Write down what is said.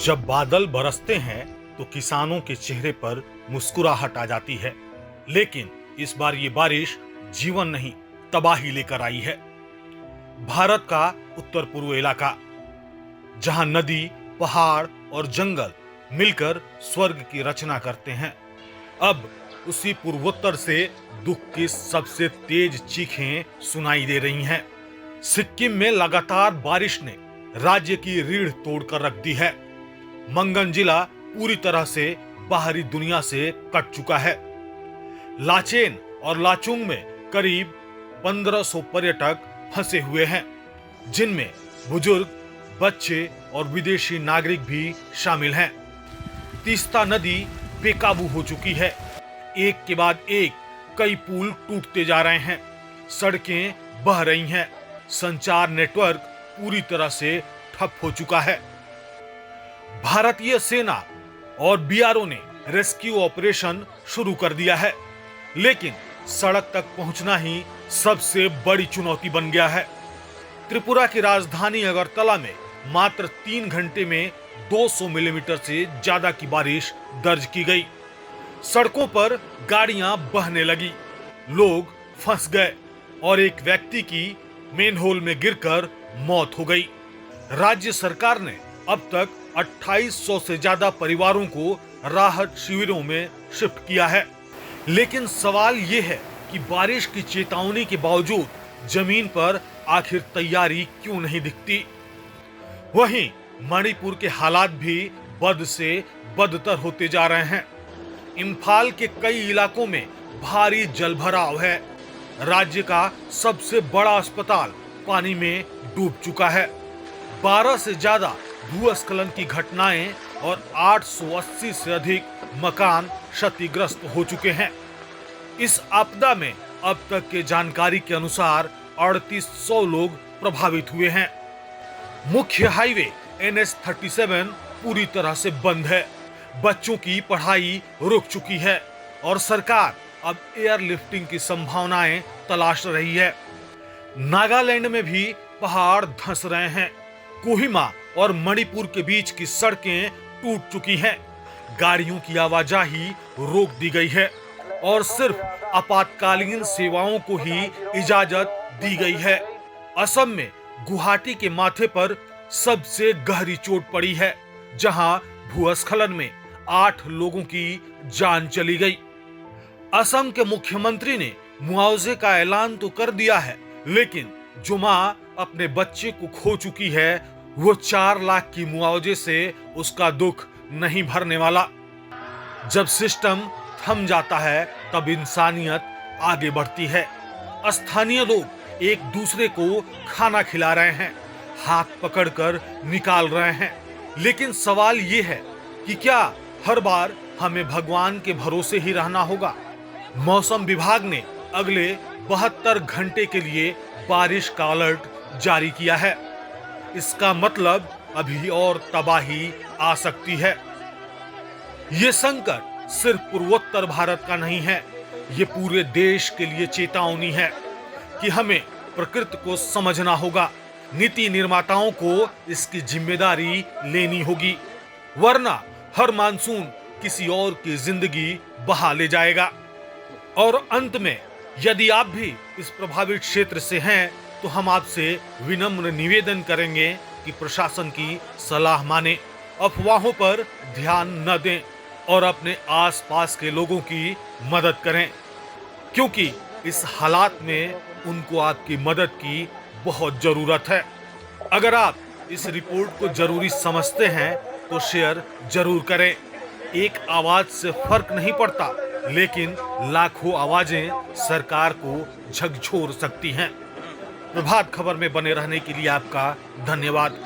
जब बादल बरसते हैं तो किसानों के चेहरे पर मुस्कुराहट आ जाती है, लेकिन इस बार ये बारिश जीवन नहीं तबाही लेकर आई है। भारत का उत्तर पूर्व इलाका, जहां नदी, पहाड़ और जंगल मिलकर स्वर्ग की रचना करते हैं, अब उसी पूर्वोत्तर से दुख की सबसे तेज चीखें सुनाई दे रही हैं। सिक्किम में लगातार बारिश ने राज्य की रीढ़ तोड़कर रख दी है। मंगन जिला पूरी तरह से बाहरी दुनिया से कट चुका है। लाचेन और लाचुंग में करीब 1500 पर्यटक फंसे हुए हैं, जिनमें बुजुर्ग, बच्चे और विदेशी नागरिक भी शामिल हैं। तीस्ता नदी बेकाबू हो चुकी है। एक के बाद एक कई पुल टूटते जा रहे हैं, सड़कें बह रही हैं, संचार नेटवर्क पूरी तरह से ठप हो चुका है। भारतीय सेना और बीआरओ ने रेस्क्यू ऑपरेशन शुरू कर दिया है, लेकिन सड़क तक पहुंचना ही सबसे बड़ी चुनौती बन गया है। त्रिपुरा की राजधानी अगरतला में मात्र 3 घंटे में 200 मिलीमीटर से ज्यादा की बारिश दर्ज की गई। सड़कों पर गाड़ियां बहने लगी, लोग फंस गए और एक व्यक्ति की मेनहोल में गिरकर मौत हो गई। राज्य सरकार ने अब तक 2800 से ज्यादा परिवारों को राहत शिविरों में शिफ्ट किया है, लेकिन सवाल ये है कि बारिश की चेतावनी के बावजूद जमीन पर आखिर तैयारी क्यों नहीं दिखती। वहीं मणिपुर के हालात भी बद से बदतर होते जा रहे हैं। इम्फाल के कई इलाकों में भारी जलभराव है। राज्य का सबसे बड़ा अस्पताल पानी में डूब चुका है। 12 से ज्यादा भूस्खलन की घटनाएं और 880 से अधिक मकान क्षतिग्रस्त हो चुके हैं। इस आपदा में अब तक के जानकारी के अनुसार 3800 लोग प्रभावित हुए हैं। मुख्य हाईवे NH-37 पूरी तरह से बंद है। बच्चों की पढ़ाई रुक चुकी है और सरकार अब एयरलिफ्टिंग की संभावनाएं तलाश रही है। नागालैंड में भी पहाड़ धंस रहे हैं। कोहिमा और मणिपुर के बीच की सड़कें टूट चुकी हैं। गाड़ियों की आवाजाही रोक दी गई है और सिर्फ आपातकालीन सेवाओं को ही इजाजत दी गई है। असम में गुवाहाटी के माथे पर सबसे गहरी चोट पड़ी है, जहां भूस्खलन में 8 लोगों की जान चली गई। असम के मुख्यमंत्री ने मुआवजे का ऐलान तो कर दिया है, लेकिन जो मां अपने बच्चे को खो चुकी है, वो 4 लाख की मुआवजे से उसका दुख नहीं भरने वाला। जब सिस्टम थम जाता है, तब इंसानियत आगे बढ़ती है। स्थानीय लोग एक दूसरे को खाना खिला रहे हैं, हाथ पकड़कर निकाल रहे हैं, लेकिन सवाल ये है कि क्या हर बार हमें भगवान के भरोसे ही रहना होगा? मौसम विभाग ने अगले 72 घंटे के लिए बारिश का अलर्ट जारी किया है। इसका मतलब अभी और तबाही आ सकती है। ये संकट सिर्फ पूर्वोत्तर भारत का नहीं है, ये पूरे देश के लिए चेतावनी है कि हमें प्रकृति को समझना होगा। नीति निर्माताओं को इसकी जिम्मेदारी लेनी होगी, वरना हर मानसून किसी और की जिंदगी बहा ले जाएगा। और अंत में, यदि आप भी इस प्रभावित क्षेत्र से हैं, तो हम आपसे विनम्र निवेदन करेंगे कि प्रशासन की सलाह माने, अफवाहों पर ध्यान न दें और अपने आसपास के लोगों की मदद करें, क्योंकि इस हालात में उनको आपकी मदद की बहुत जरूरत है। अगर आप इस रिपोर्ट को जरूरी समझते हैं तो शेयर जरूर करें। एक आवाज से फर्क नहीं पड़ता, लेकिन लाखों आवाजें सरकार को झकझोर सकती हैं। प्रभात खबर में बने रहने के लिए आपका धन्यवाद।